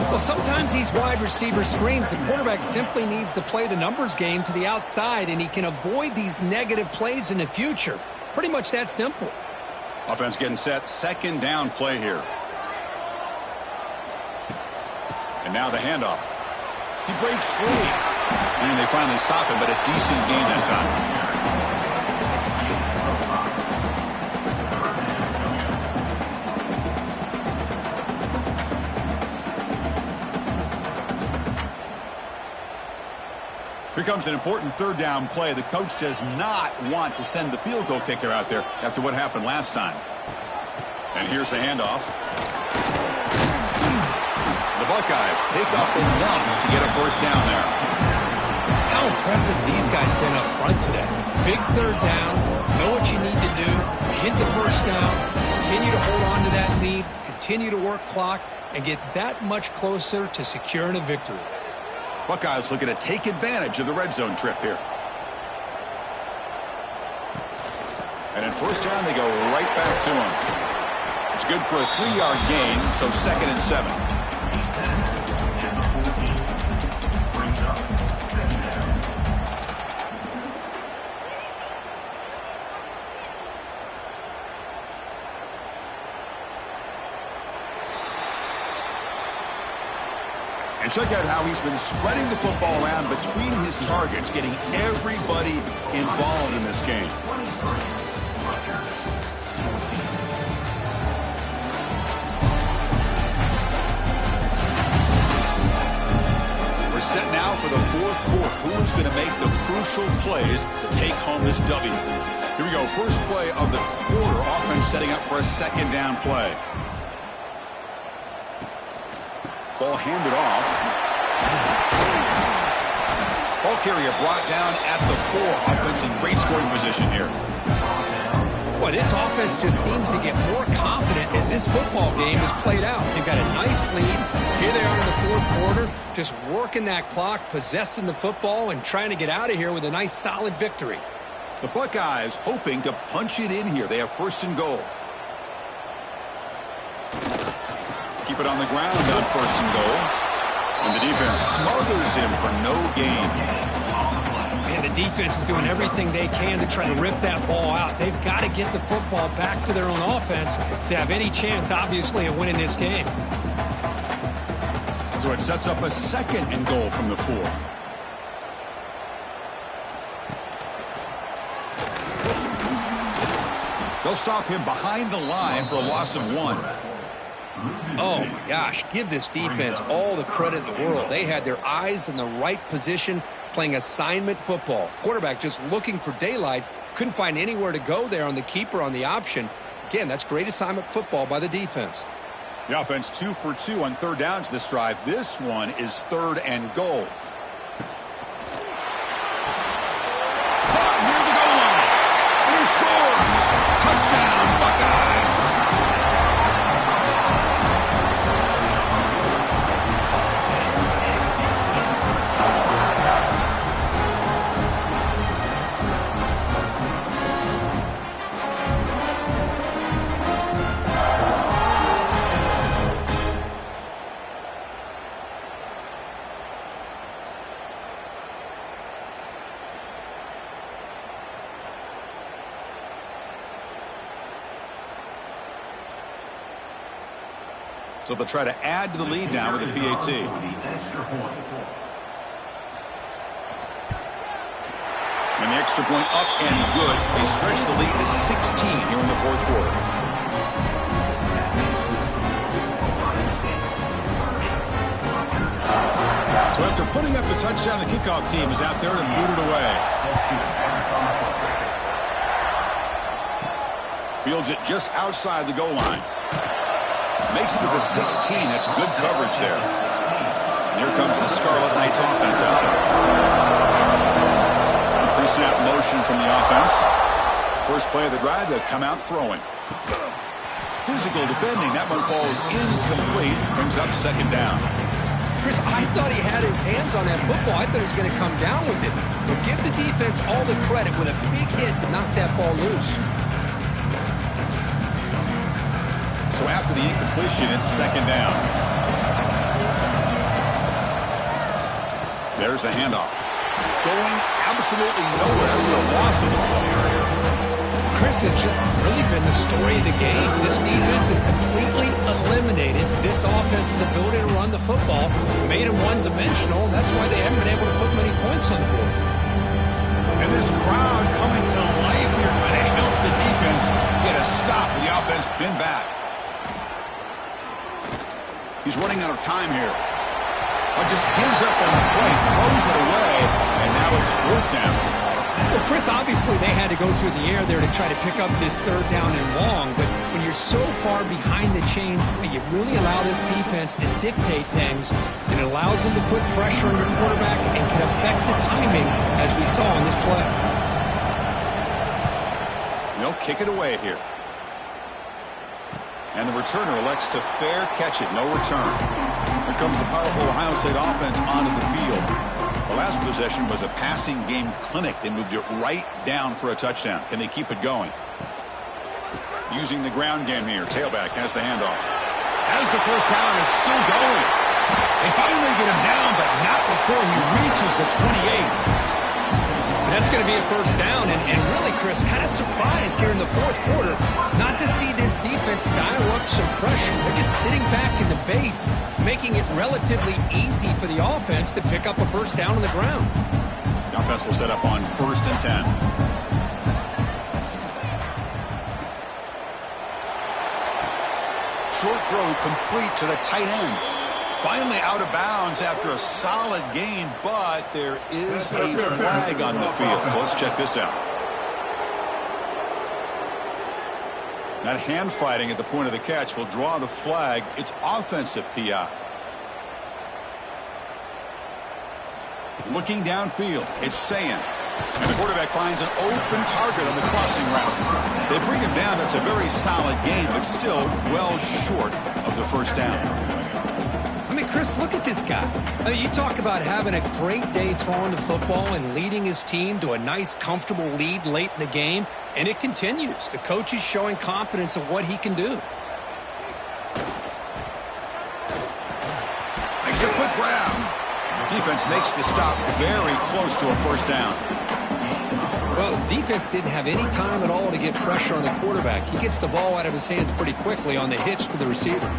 Well, sometimes these wide receiver screens, the quarterback simply needs to play the numbers game to the outside, and he can avoid these negative plays in the future. Pretty much that simple. Offense getting set. Second down play here. And now the handoff. He breaks free. And they finally stop him, but a decent gain that time. Here comes an important third down play. The coach does not want to send the field goal kicker out there after what happened last time. And here's the handoff. The Buckeyes pick up enough to get a first down there. How impressive these guys been up front today. Big third down, know what you need to do, get the first down, continue to hold on to that lead, continue to work clock, and get that much closer to securing a victory. Buckeyes looking to take advantage of the red zone trip here. And in first down, they go right back to him. It's good for a 3-yard gain, so 2nd and 7. Brings up 2nd down. And check out how he's been spreading the football around between his targets, getting everybody involved in this game. 23, Rutgers, 14. We're set now for the fourth quarter. Who is going to make the crucial plays to take home this W? Here we go. First play of the quarter. Offense setting up for a second down play. Ball handed off. Ball carrier brought down at the 4. Offense in great scoring position here. Well, this offense just seems to get more confident as this football game is played out. They've got a nice lead. Here they are in the fourth quarter, just working that clock, possessing the football, and trying to get out of here with a nice, solid victory. The Buckeyes hoping to punch it in here. They have 1st and goal. Keep it on the ground on 1st and goal. And the defense smothers him for no gain. Man, the defense is doing everything they can to try to rip that ball out. They've got to get the football back to their own offense to have any chance, obviously, of winning this game. So it sets up a 2nd and goal from the 4. They'll stop him behind the line for a loss of 1. Oh, my gosh. Give this defense all the credit in the world. They had their eyes in the right position, playing assignment football. Quarterback just looking for daylight. Couldn't find anywhere to go there on the keeper on the option. Again, that's great assignment football by the defense. The offense 2 for 2 on third downs this drive. This one is 3rd and goal. Caught near the goal line. And he scores. Touchdown, Buckeyes. So they'll try to add to the lead now with a PAT. The extra point. And the extra point up and good. They stretch the lead to 16 here in the fourth quarter. So after putting up the touchdown, the kickoff team is out there to boot it away. Fields it just outside the goal line. Makes it to the 16. That's good coverage there. And here comes the Scarlet Knights offense out there. Pre-snap motion from the offense. First play of the drive, they'll come out throwing. Physical defending. That one falls incomplete. Brings up second down. Chris, I thought he had his hands on that football. I thought he was going to come down with it. But give the defense all the credit with a big hit to knock that ball loose. So after the incompletion, it's second down. There's the handoff. Going absolutely nowhere with a loss of the ball. Chris has just really been the story of the game. This defense has completely eliminated this offense's ability to run the football, made them one-dimensional, and that's why they haven't been able to put many points on the board. And this crowd coming to life here trying to help the defense get a stop with the offense pinned back. He's running out of time here. But just gives up on the play, throws it away, and now it's fourth down. Well, Chris, obviously they had to go through the air there to try to pick up this third down and long, but when you're so far behind the chains, you really allow this defense to dictate things, and it allows them to put pressure on your quarterback and can affect the timing, as we saw on this play. They'll kick it away here. And the returner elects to fair catch it, no return. Here comes the powerful Ohio State offense onto the field. The last possession was a passing game clinic. They moved it right down for a touchdown. Can they keep it going? Using the ground game here. Tailback has the handoff. As the first down is still going. They finally get him down, but not before he reaches the 28. That's going to be a first down, and really, Chris, kind of surprised here in the fourth quarter not to see this defense dial up some pressure. They're just sitting back in the base, making it relatively easy for the offense to pick up a first down on the ground. The offense will set up on 1st and 10. Short throw complete to the tight end. Finally out of bounds after a solid gain, but there is a flag on the field. So let's check this out. That hand fighting at the point of the catch will draw the flag. It's offensive PI. Looking downfield, it's Sayan. And the quarterback finds an open target on the crossing route. They bring him down. That's a very solid gain, but still well short of the first down. Chris, look at this guy. I mean, you talk about having a great day throwing the football and leading his team to a nice, comfortable lead late in the game, and it continues. The coach is showing confidence of what he can do. Makes a quick grab. Defense makes the stop very close to a first down. Well, the defense didn't have any time at all to get pressure on the quarterback. He gets the ball out of his hands pretty quickly on the hitch to the receiver.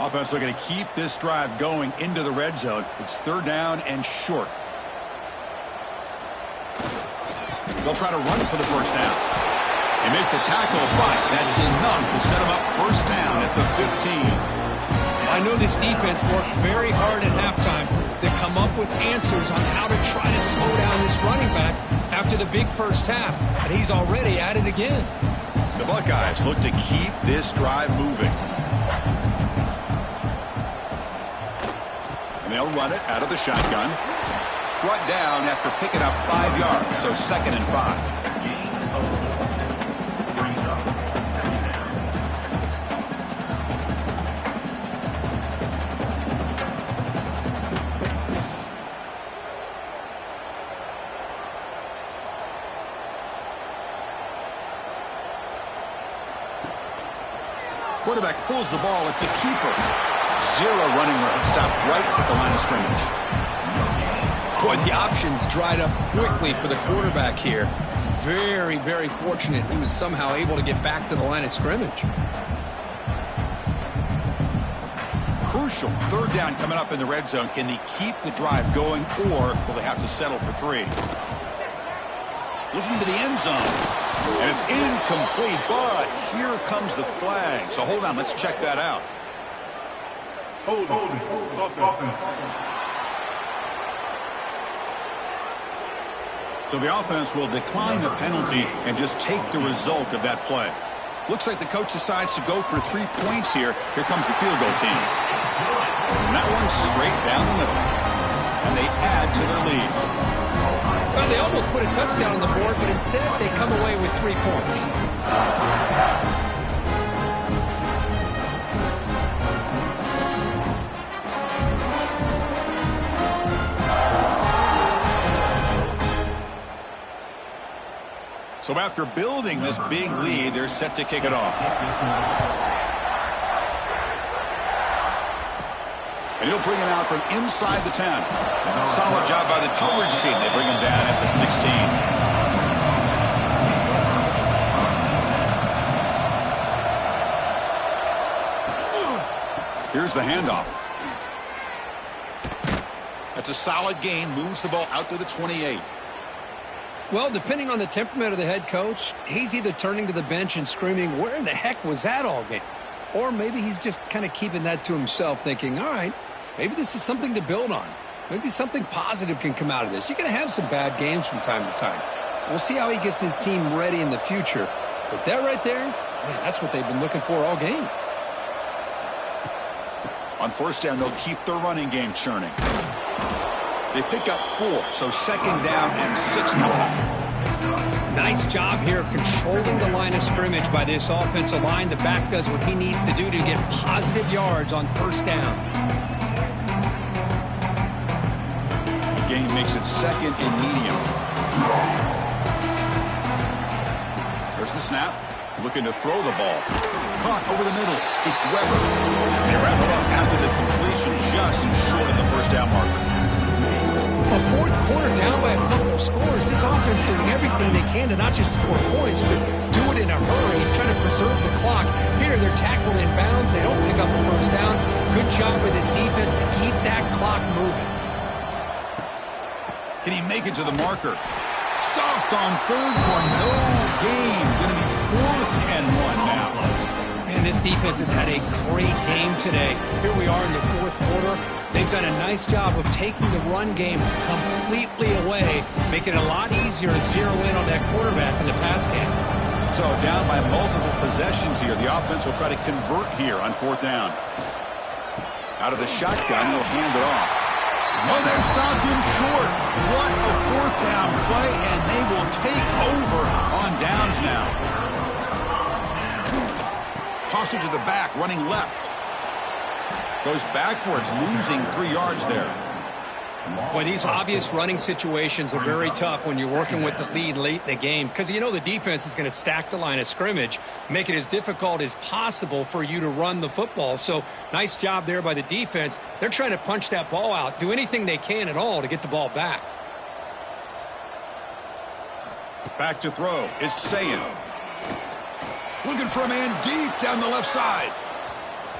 Offense looking to keep this drive going into the red zone. It's third down and short. They'll try to run for the first down. They make the tackle, but that's enough to set them up first down at the 15. I know this defense worked very hard at halftime to come up with answers on how to try to slow down this running back after the big first half, and he's already at it again. The Buckeyes look to keep this drive moving. They'll run it out of the shotgun. Brought down after picking up 5 yards, so 2nd and 5. Quarterback pulls the ball. It's a keeper. 0 running room. Stopped right at the line of scrimmage. Boy, the options dried up quickly for the quarterback here. very, very fortunate he was somehow able to get back to the line of scrimmage. Crucial third down coming up in the red zone. Can they keep the drive going, or will they have to settle for 3? Looking to the end zone. And it's incomplete, but here comes the flag. So hold on, let's check that out. Hold on. So the offense will decline the penalty and just take the result of that play. Looks like the coach decides to go for 3 points here. Here comes the field goal team. And that one's straight down the middle. And they add to their lead. Well, they almost put a touchdown on the board, but instead they come away with 3 points. So after building this big lead, they're set to kick it off. And he'll bring it out from inside the 10. Solid job by the coverage team. They bring him down at the 16. Here's the handoff. That's a solid gain. Moves the ball out to the 28. Well, depending on the temperament of the head coach, he's either turning to the bench and screaming, "Where in the heck was that all game?" Or maybe he's just kind of keeping that to himself, thinking, all right, maybe this is something to build on. Maybe something positive can come out of this. You're going to have some bad games from time to time. We'll see how he gets his team ready in the future. But that right there, man, that's what they've been looking for all game. On first down, they'll keep their running game churning. They pick up 4, so second down and 6 now. Nice job here of controlling the line of scrimmage by this offensive line. The back does what he needs to do to get positive yards on first down. The game makes it second and medium. There's the snap. Looking to throw the ball. Caught over the middle. It's Weber. They wrap it up after the completion, just short of the first down marker. A fourth quarter down by a couple of scores. This offense doing everything they can to not just score points, but do it in a hurry, trying to preserve the clock. Here, they're tackled in bounds. They don't pick up a first down. Good job with this defense to keep that clock moving. Can he make it to the marker? Stopped on third for no gain. Going to be 4th and 1 now. Man, this defense has had a great game today. Here we are in the fourth quarter. They've done a nice job of taking the run game completely away, making it a lot easier to zero in on that quarterback in the pass game. So down by multiple possessions here. The offense will try to convert here on 4th down. Out of the shotgun, he'll hand it off. Oh, they've stopped him short. What a 4th down play, and they will take over on downs now. Toss it to the back, running left. Goes backwards, losing 3 yards there. Boy, these obvious running situations are very tough when you're working with the lead late in the game, because you know the defense is going to stack the line of scrimmage, make it as difficult as possible for you to run the football. So nice job there by the defense. They're trying to punch that ball out, do anything they can at all to get the ball back. Back to throw. It's Sayin. Looking for a man deep down the left side.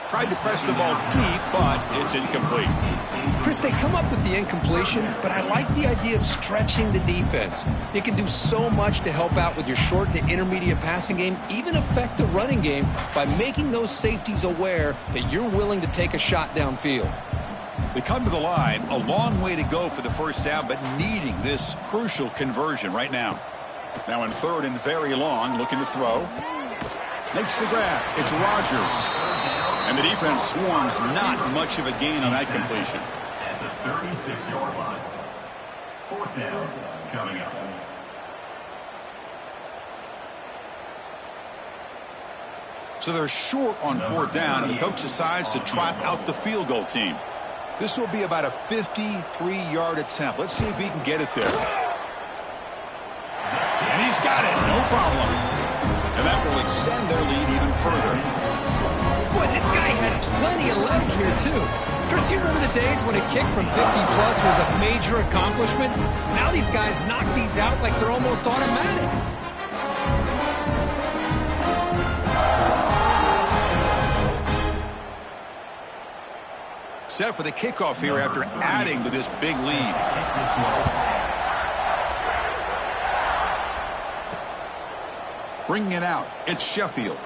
Tried to press the ball deep, but it's incomplete. Chris, they come up with the incompletion, but I like the idea of stretching the defense. It can do so much to help out with your short to intermediate passing game, even affect the running game by making those safeties aware that you're willing to take a shot downfield. They come to the line, a long way to go for the first down, but needing this crucial conversion right now. Now in 3rd and very long, looking to throw. Makes the grab. It's Rutgers. And the defense swarms, not much of a gain on that completion. At the 36-yard line. 4th down coming up. So they're short on 4th down, and the coach decides to trot out the field goal team. This will be about a 53-yard attempt. Let's see if he can get it there. And he's got it, no problem. And that will extend their lead even further. Boy, this guy had plenty of leg here, too. Chris, you remember the days when a kick from 50-plus was a major accomplishment? Now these guys knock these out like they're almost automatic. Set for the kickoff here after adding to this big lead. Bringing it out, it's Sheffield.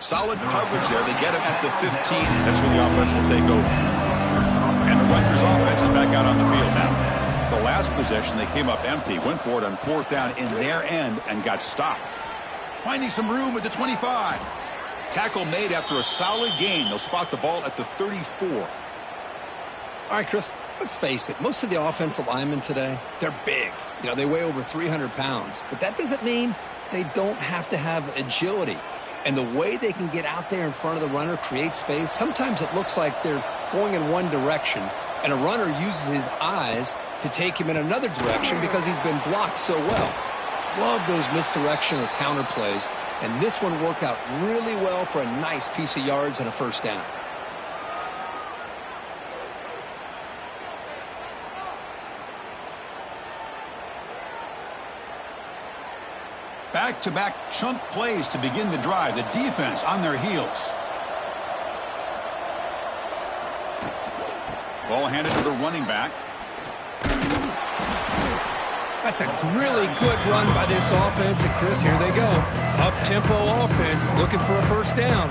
Solid coverage there. They get him at the 15. That's where the offense will take over. And the Rutgers offense is back out on the field now. The last possession, they came up empty, went for it on 4th down in their end and got stopped. Finding some room at the 25. Tackle made after a solid gain. They'll spot the ball at the 34. All right, Chris, let's face it. Most of the offensive linemen today, they're big. You know, they weigh over 300 pounds. But that doesn't mean they don't have to have agility. And the way they can get out there in front of the runner, create space, sometimes it looks like they're going in one direction, and a runner uses his eyes to take him in another direction because he's been blocked so well. Love those misdirection or counter plays. And this one worked out really well for a nice piece of yards and a 1st down. Back-to-back chunk plays to begin the drive. The defense on their heels. Ball handed to the running back. That's a really good run by this offense. And, Chris, here they go. Up-tempo offense looking for a 1st down.